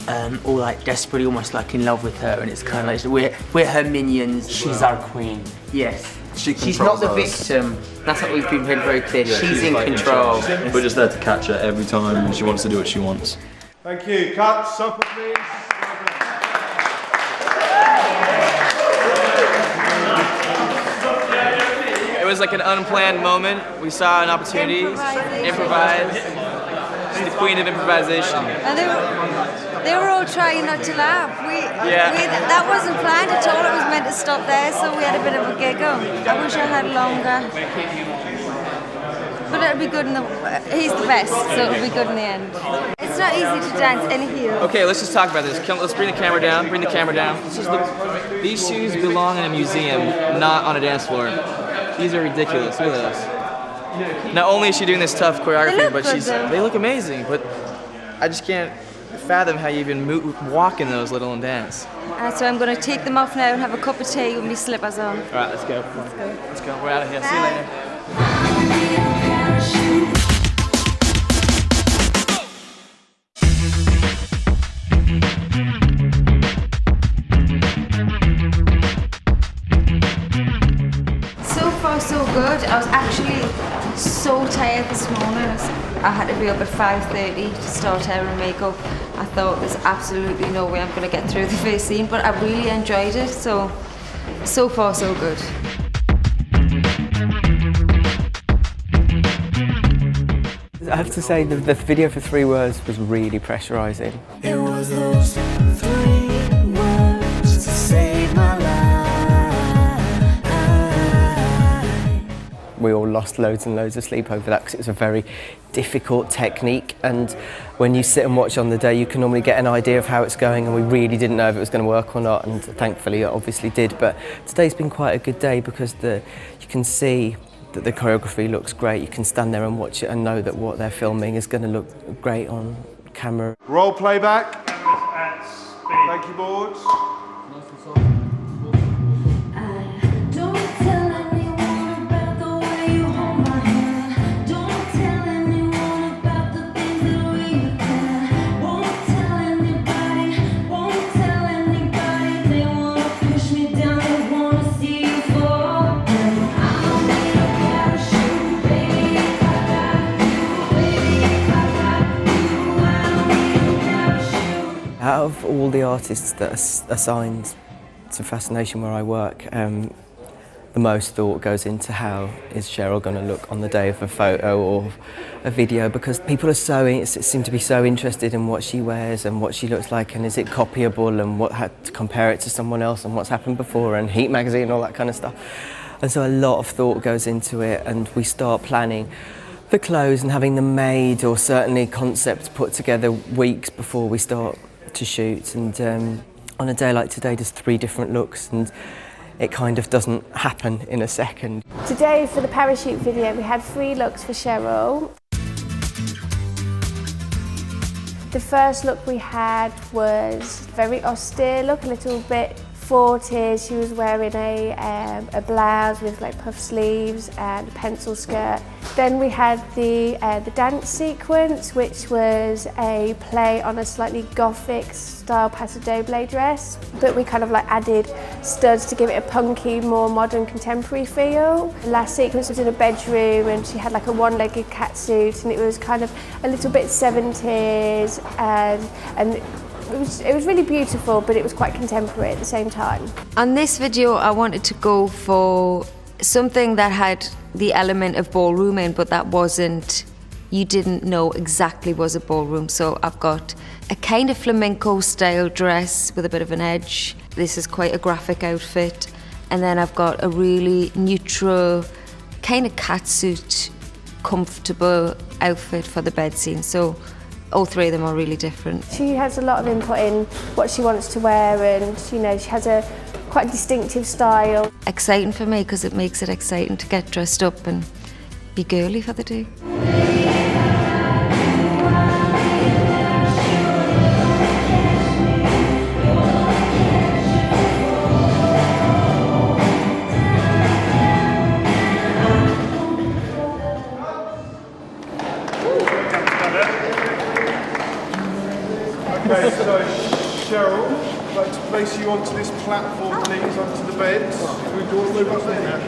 all like desperately, almost like in love with her, and it's kind of like we're her minions. She's our queen. Yes. She's not the victim. That's what we've been made very clear. She's in control. We're just there to catch her every time she wants to do what she wants. Thank you. Cut. Supper, please. It was like an unplanned moment. We saw an opportunity, improvise. She's the queen of improvisation. And they were all trying not to laugh. That wasn't planned at all. It was meant to stop there, so we had a bit of a giggle. I wish I had longer. But it'll be good in the... He's the best, so it'll be good in the end. It's not easy to dance any heel. Okay, let's just talk about this. Let's bring the camera down. Bring the camera down. Let's just look. These shoes belong in a museum, not on a dance floor. These are ridiculous. Look at this. Not only is she doing this tough choreography, but they look amazing. But I just can't fathom how you even walk in those, let alone dance. So I'm going to take them off now and have a cup of tea with my slippers on. All right, let's go. Let's go. We're out of here. See you later. So far, so good. I was actually so tired this morning. I had to be up at 5:30 to start hair and makeup. I thought there's absolutely no way I'm going to get through the first scene, but I really enjoyed it. So far, so good. I have to say the video for 3 words was really pressurising. It was those 3 words to save my life. We all lost loads and loads of sleep over that because it was a very difficult technique, and when you sit and watch on the day you can normally get an idea of how it's going, and we really didn't know if it was going to work or not, and thankfully it obviously did. But today's been quite a good day because you can see that the choreography looks great. You can stand there and watch it and know that what they're filming is going to look great on camera. Roll playback. Thank you, boards. Out of all the artists that are assigned to Fascination where I work, the most thought goes into how is Cheryl going to look on the day of a photo or a video, because people are seem to be so interested in what she wears and what she looks like, and is it copyable, and how to compare it to someone else and what's happened before, and Heat magazine and all that kind of stuff. And so a lot of thought goes into it, and we start planning the clothes and having them made, or certainly concepts put together weeks before we start to shoot. And on a day like today there's 3 different looks, and it kind of doesn't happen in a second. Today for the parachute video we had 3 looks for Cheryl. The first look we had was very austere look, a little bit 40s. She was wearing a blouse with like puff sleeves and a pencil skirt. Then we had the dance sequence, which was a play on a slightly gothic style Paso Doble dress, but we kind of like added studs to give it a punky, more modern contemporary feel. The last sequence was in a bedroom, and she had like a one-legged catsuit, and it was kind of a little bit 70s, and it was really beautiful, but it was quite contemporary at the same time. On this video, I wanted to go for something that had the element of ballroom in, but that wasn't, you didn't know exactly was a ballroom. So I've got a kind of flamenco style dress with a bit of an edge. This is quite a graphic outfit. And then I've got a really neutral, kind of catsuit, comfortable outfit for the bed scene. So all 3 of them are really different. She has a lot of input in what she wants to wear, and you know, she has a quite distinctive style. Exciting for me because it makes it exciting to get dressed up and be girly for the day. Okay, so Cheryl, I'd like to place you onto this platform, please, onto the bed. We do all move up there.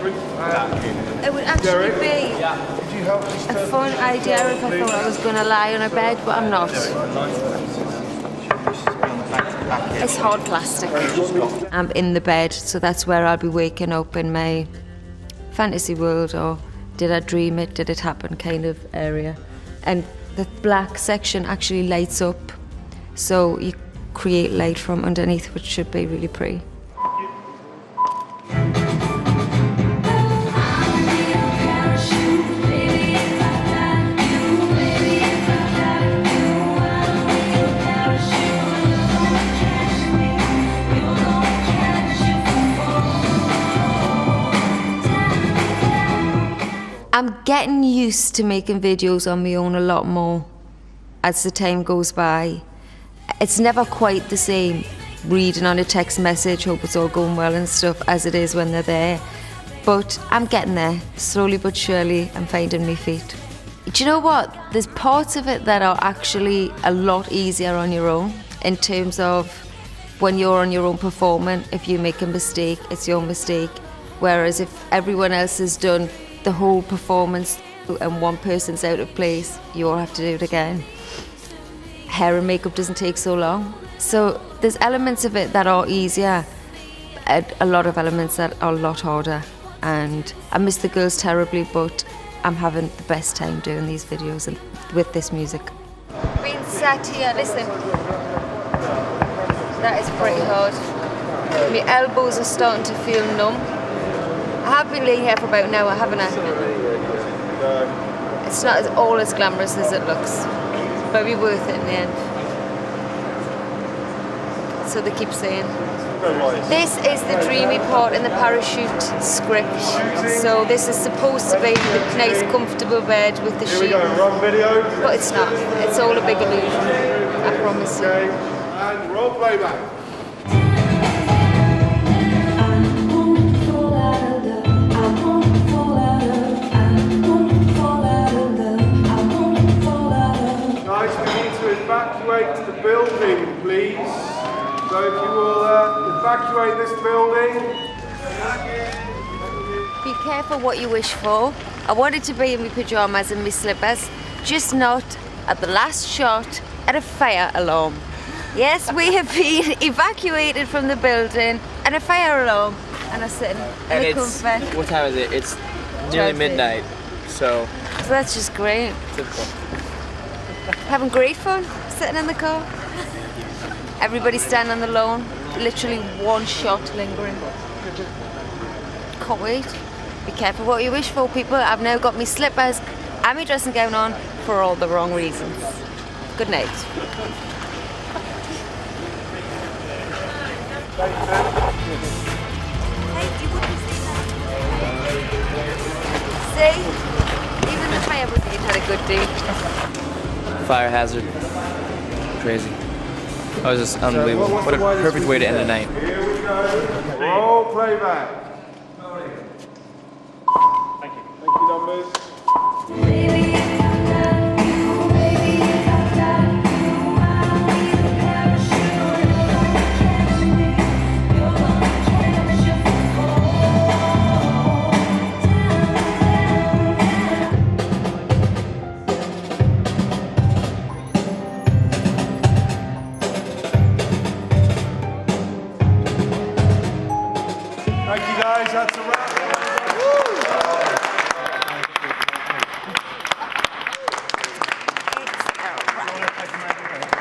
It would actually Derek, be could you help us a fun idea if I thought I was going to lie on a bed, but I'm not. It's hard plastic. I'm in the bed, so that's where I'll be waking up in my fantasy world, or did I dream it, did it happen kind of area. And the black section actually lights up, so you create light from underneath, which should be really pretty. I'm getting used to making videos on my own a lot more as the time goes by. It's never quite the same reading on a text message, hope it's all going well and stuff, as it is when they're there. But I'm getting there, slowly but surely. I'm finding my feet. Do you know what? There's parts of it that are actually a lot easier on your own, in terms of when you're on your own performing, if you make a mistake, it's your mistake. Whereas if everyone else has done the whole performance and one person's out of place, you all have to do it again. Hair and makeup doesn't take so long. So there's elements of it that are easier, and a lot of elements that are a lot harder. And I miss the girls terribly, but I'm having the best time doing these videos and with this music. Being sat here, listen, that is pretty hard. My elbows are starting to feel numb. I have been laying here for about an hour, haven't I? It's not all as glamorous as it looks. Very worth it in the end. So they keep saying. This is the dreamy part in the parachute script. So this is supposed to be the nice, comfortable bed with the sheet. But it's not. It's all a big illusion. I promise you. And roll playback. Nice, we need to evacuate the building, please. So if you will evacuate this building. Be careful what you wish for. I wanted to be in my pyjamas and my slippers, just not at the last shot at a fire alarm. Yes, we have been evacuated from the building and a fire alarm, and I'm sitting in the comfort. What time is it? It's nearly midnight, so that's just great. Typical. Having great fun sitting in the car. Everybody standing on the lawn, literally one shot lingering. Can't wait. Be careful what you wish for, people. I've now got my slippers and my dressing gown on for all the wrong reasons. Good night. See? Even the fire brigade had a good day. Fire hazard. Crazy. That was just unbelievable. What a perfect way to end the night. Here we go. Roll playback. Thank you. Thank you, numbers. Thank you guys, that's a wrap.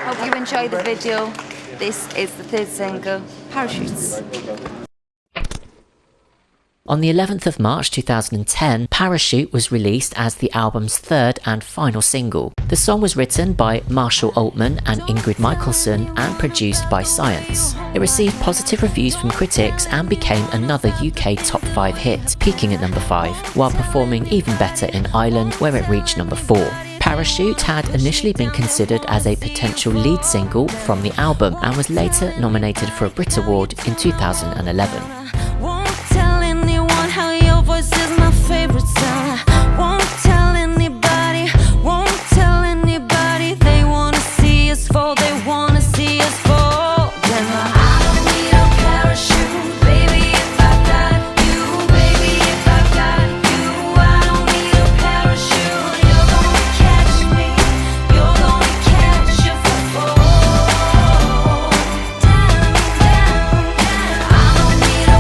Hope you enjoy the video. This is the third single, Parachutes. On the 11th of March 2010, Parachute was released as the album's third and final single. The song was written by Marshall Altman and Ingrid Michaelson and produced by Science. It received positive reviews from critics and became another UK top 5 hit, peaking at number 5, while performing even better in Ireland where it reached number 4. Parachute had initially been considered as a potential lead single from the album and was later nominated for a Brit Award in 2011. Voice is my favorite song. Won't tell anybody, won't tell anybody. They wanna see us fall, they wanna see us fall. Then I don't need a parachute, baby, if I got you, baby, if I got you. I don't need a parachute. You're gonna catch me, you're gonna catch if I fall. Down, down, down. I don't need a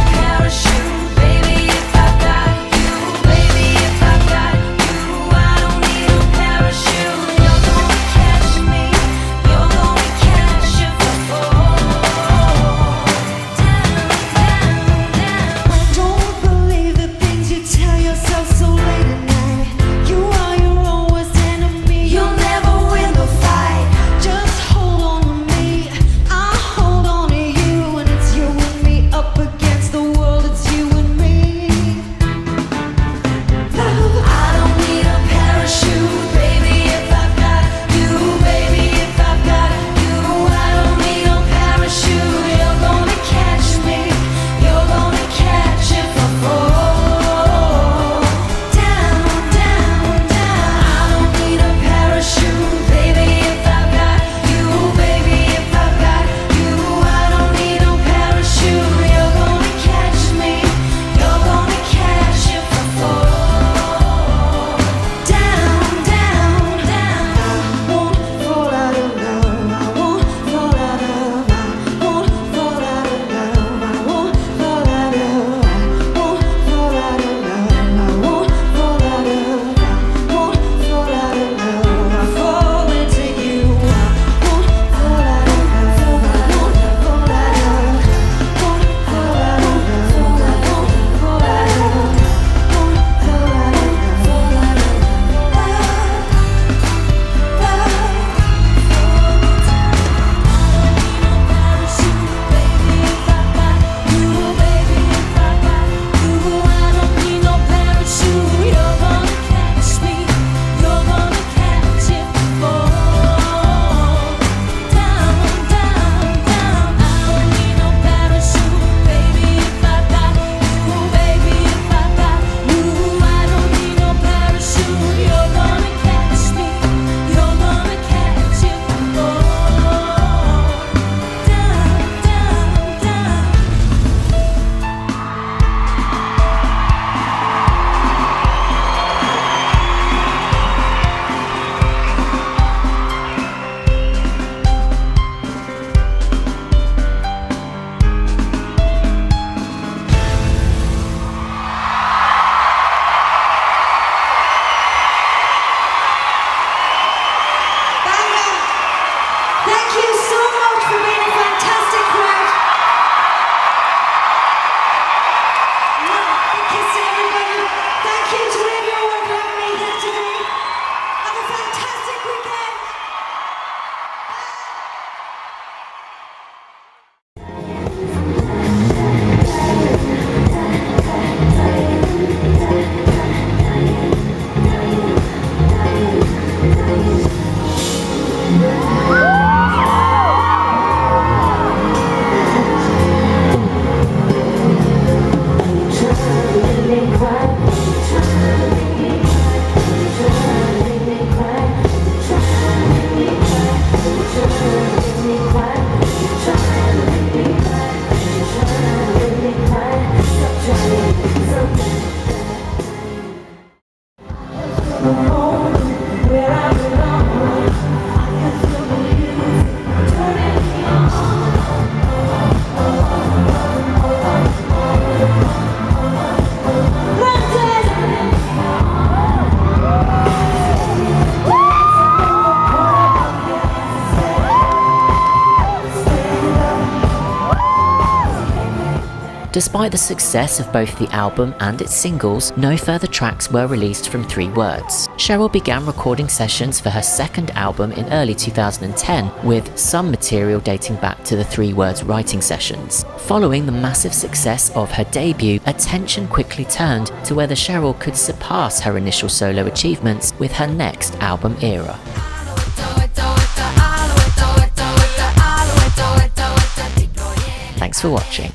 Despite the success of both the album and its singles, no further tracks were released from 3 Words. Cheryl began recording sessions for her second album in early 2010, with some material dating back to the 3 Words writing sessions. Following the massive success of her debut, attention quickly turned to whether Cheryl could surpass her initial solo achievements with her next album era. Thanks for watching.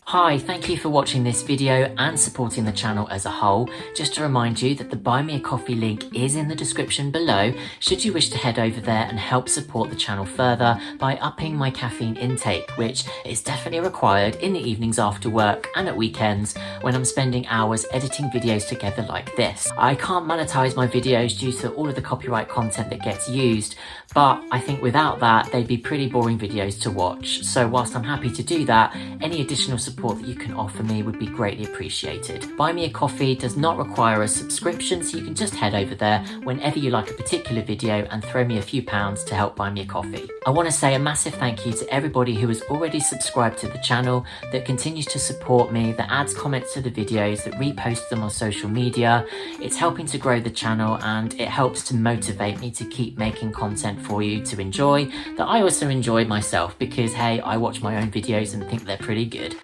Hi, thank you for watching this video and supporting the channel as a whole. Just to remind you that the Buy Me a Coffee link is in the description below, should you wish to head over there and help support the channel further by upping my caffeine intake, which is definitely required in the evenings after work and at weekends when I'm spending hours editing videos together like this. I can't monetize my videos due to all of the copyright content that gets used, but I think without that, they'd be pretty boring videos to watch. So whilst I'm happy to do that, any additional support that you can offer me would be greatly appreciated. Buy Me a Coffee does not require a subscription, so you can just head over there whenever you like a particular video and throw me a few pounds to help buy me a coffee. I want to say a massive thank you to everybody who has already subscribed to the channel, that continues to support me, that adds comments to the videos, that reposts them on social media. It's helping to grow the channel and it helps to motivate me to keep making content for you to enjoy, that I also enjoy myself, because hey, I watch my own videos and think they're pretty good.